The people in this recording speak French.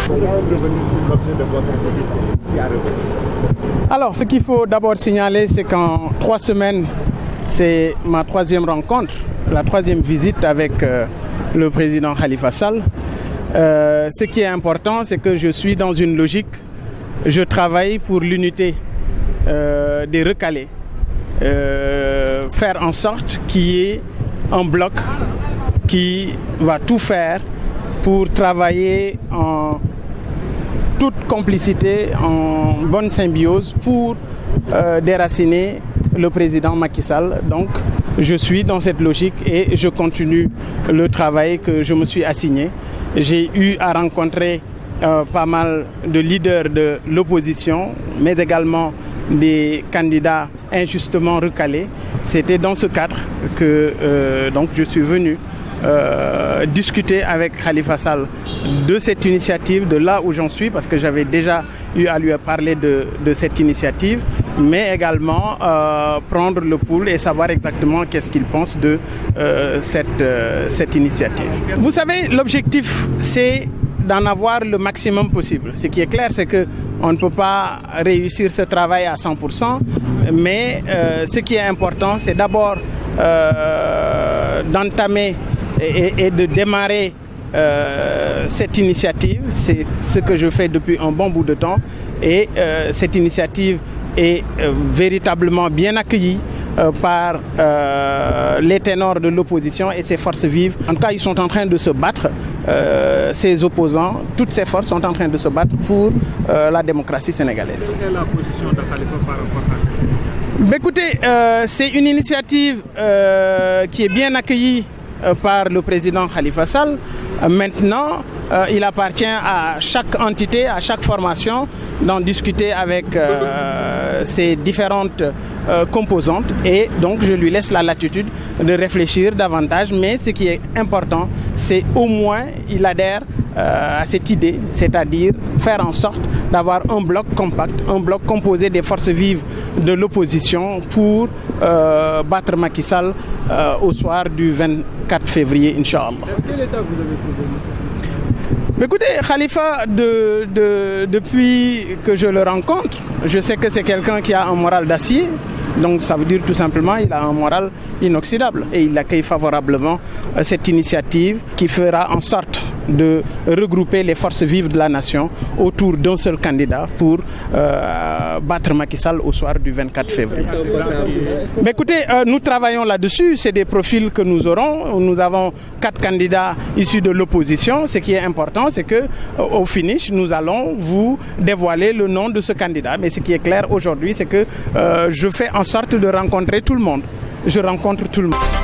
Comment revenir sur l'objet de votre visite ici à Rebeuss? Alors, ce qu'il faut d'abord signaler, c'est qu'en 3 semaines, c'est ma 3e rencontre, la 3e visite avec le président Khalifa Sall. Ce qui est important, c'est que je suis dans une logique, je travaille pour l'unité des recalés, faire en sorte qu'il y ait un bloc qui va tout faire pour travailler en toute complicité, en bonne symbiose pour déraciner le président Macky Sall. Donc je suis dans cette logique et je continue le travail que je me suis assigné. J'ai eu à rencontrer pas mal de leaders de l'opposition, mais également des candidats injustement recalés. C'était dans ce cadre que donc je suis venu discuter avec Khalifa Sall de cette initiative, de là où j'en suis, parce que j'avais déjà eu à lui parler de cette initiative, mais également prendre le pouls et savoir exactement qu'est-ce qu'il pense de cette initiative. Vous savez, l'objectif, c'est d'en avoir le maximum possible. Ce qui est clair, c'est qu'on ne peut pas réussir ce travail à 100%, mais ce qui est important, c'est d'abord d'entamer et de démarrer cette initiative. C'est ce que je fais depuis un bon bout de temps et cette initiative est véritablement bien accueillie par les ténors de l'opposition et ses forces vives. En tout cas, ils sont en train de se battre, ces opposants, toutes ces forces sont en train de se battre pour la démocratie sénégalaise. Quelle est la position de Khalifa par rapport à cette initiative? Écoutez, c'est une initiative qui est bien accueillie par le président Khalifa Sall. Maintenant, il appartient à chaque entité, à chaque formation d'en discuter avec ses différentes composantes et donc je lui laisse la latitude de réfléchir davantage, mais ce qui est important, c'est au moins il adhère à cette idée, c'est-à-dire faire en sorte d'avoir un bloc compact, un bloc composé des forces vives de l'opposition pour battre Macky Sall au soir du 24 février, Inch'Allah. Est-ce que l'État vous avez trouvé initiative? Écoutez, Khalifa, depuis que je le rencontre, je sais que c'est quelqu'un qui a un moral d'acier. Donc ça veut dire tout simplement qu'il a un moral inoxydable. Et il accueille favorablement cette initiative qui fera en sorte de regrouper les forces vives de la nation autour d'un seul candidat pour battre Macky Sall au soir du 24 février. Mais écoutez, nous travaillons là-dessus. C'est des profils que nous aurons. Nous avons 4 candidats issus de l'opposition. Ce qui est important, c'est que au finish, nous allons vous dévoiler le nom de ce candidat. Mais ce qui est clair aujourd'hui, c'est que je fais en sorte de rencontrer tout le monde. Je rencontre tout le monde.